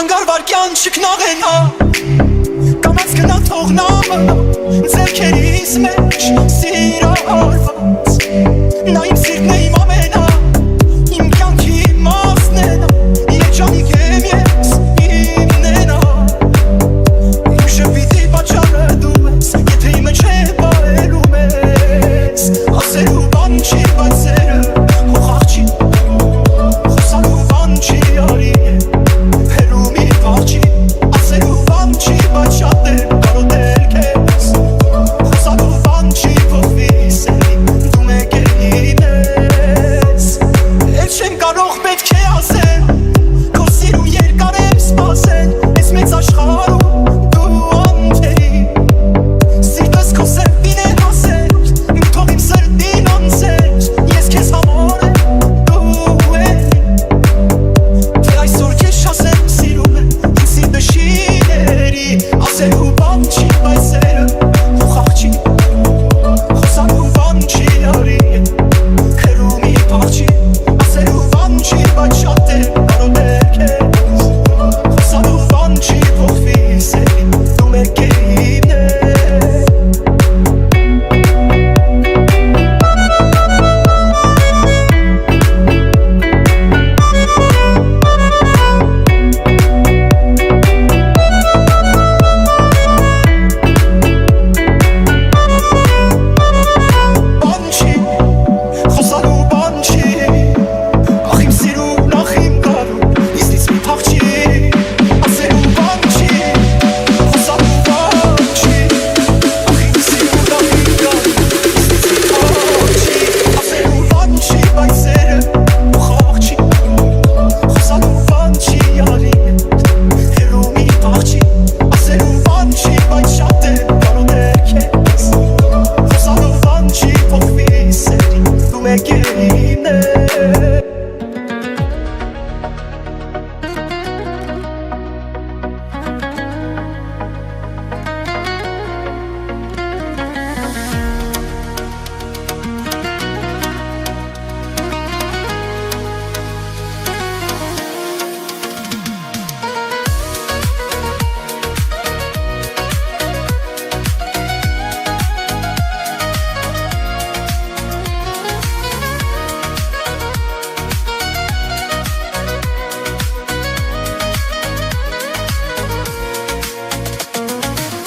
Անգար վարկյան շկնաղենա Կամած գնա թողնա Ձերքերիս մեջ սիրահարված Նա իմ սիրտն է իմ ամենա Իմ կյանքի մասն է նա Երջանիկ եմ ես իմն է նա Իմ շպիտի պատճառը դու ես Եթե իմը չէ պահելում ես Ասելու բան չի բացերը Հոխաղ չի Խոսալու բան չի արի Հերու մի պաղ չի Ասելու բան չի բաչատել Կարոտել կեզ Խոսալու բան չի փոխվի սերի Դու մեկ էլ ինես Էլ չեմ կարող պետք է ասել Քո սիրուն երկար եմ սպասել Ես մեծ աշխարհում դու անթերի Սիրտս քո սրտին է հասել Թող իմ սրտին անցել Ես քեզ համար եմ դու էլ Թե այսօր քեզ ասեմ սիրում եմ Ինձ սիրտը շիների Ասելու բան չի բայսերը Հոխաղ չի Խոսալու բան չի արի Հերու մի պաղ չի Ասելու բան չի բաչատել Կարոտել կեզ Խոսալու բան չի փոխվի սերի Դու մեկ էլ իմն ես Բան չի, խոսալու բան չի Ախ իմ սիրուն, ախ իմ կարուն Իզնից մի փախ չի Ասելու բան չի Խոսալու բան չի Ախ իմ սիրուն, ախ իմ կարուն Իզնից մի փախ չի Ասելու բան չի բայսերը Հոխաղ չի Խոսալու բան չի արի Հերու մի պաղ չի Ասելու բան չի բայշատել Կարոտել կեզ Խոսալու բան չի փոխվի սերի Դու մեկ էլ իմն ես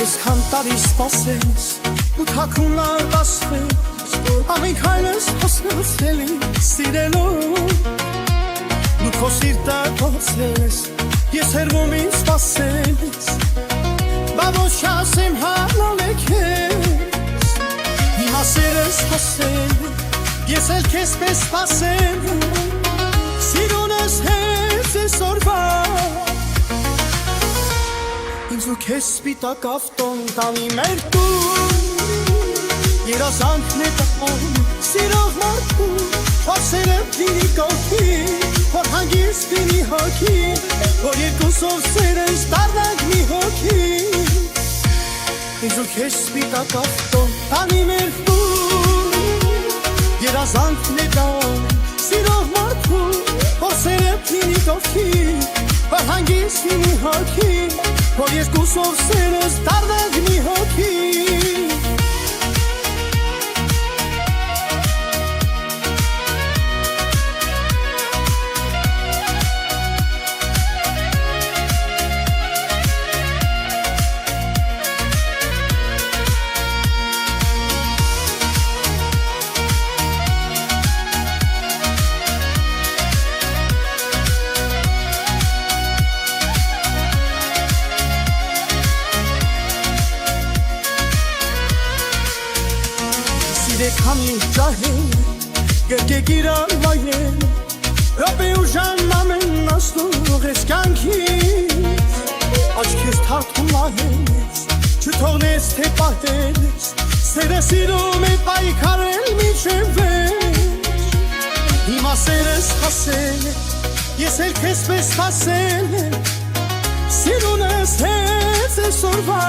Այսքան տարի սպասես ու թաքունար բացվես Ամենք հայլս հոսնացելի սիրելու Դու քո սիրտը փոխես ես հերվում ինձ սպասես Բա ոչ ասեմ հալալ է քեզ Հիմա սերս հասել ես էլ քեզ պես սպասեմ Սիրունս հեզ ես օրվա Ինձ ու քեզ սպիտակ ավտոն տանի մեր տուն Երազանքն է տխոն սիրող մարդու Ասերը լինի կողքի, որ հանգիստ լինի հոգի Որ երկուսով սերս դառնանք մի հոգի Ինձ ու քեզ սպիտակ ավտոն տանի մեր տուն Երազանքն է տան սիրող մարդու Ասերը լինի կողքի, որ հանգիստ լինի հոգի Որ երկուսով սերս դառնանք մի հոգի Քանի ջահել, գրկեք իրար վայել Ռապե ու ժան ամեն ասնող ես կյանքից Աչքես թարթում ահես, չթողնես թե պահես Սերը սիրում է պայքարել մինչև վերջ Հիմա սերս հասել է, ես էլ քեզ պես հասել է Սիրունս հեզ ես օրվա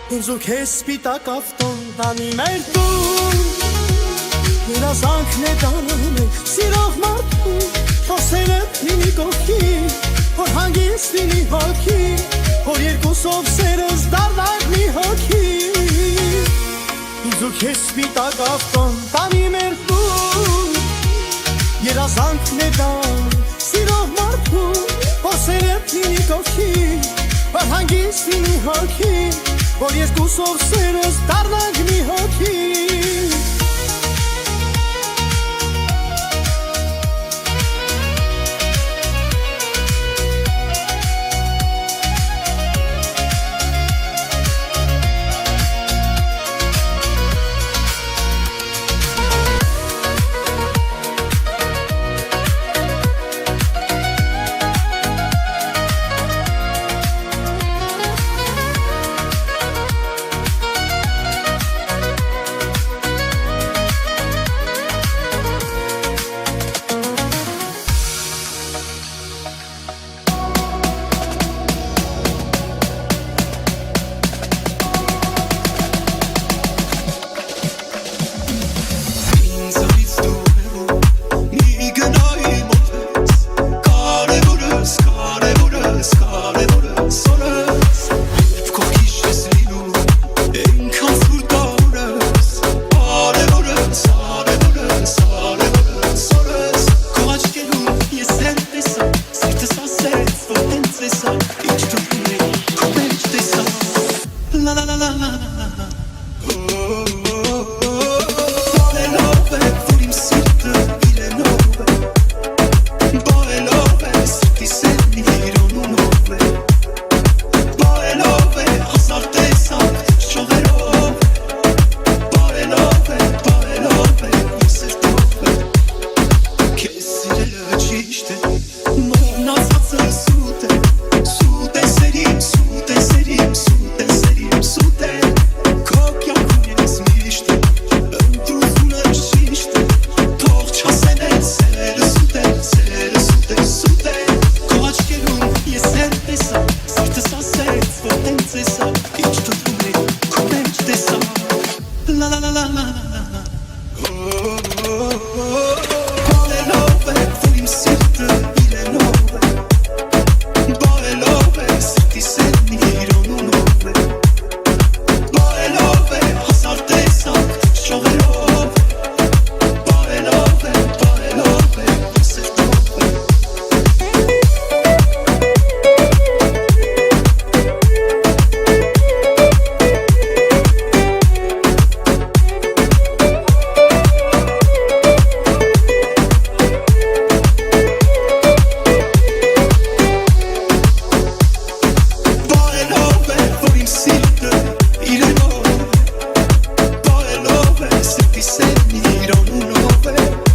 Ինձ ու քեզ սպիտակ ավտոն տանի մեր տուն Երազանքն է տանում է սիրող մարդու Խոսերը լինի կողքի հանգիստ լինի հոգի, որ երկուսով սերս դառնանք մի հոգի։ Ինձ ու քեզ սպիտակ ավտոն տանի մեր տուն, երազանքն է դա սիրող մարդու, որ սերդ լինի կողքի, որ հանգիստ լինի հոգի, որ երկուսով սերս դառնանք մի հոգի։ Senti, non un nome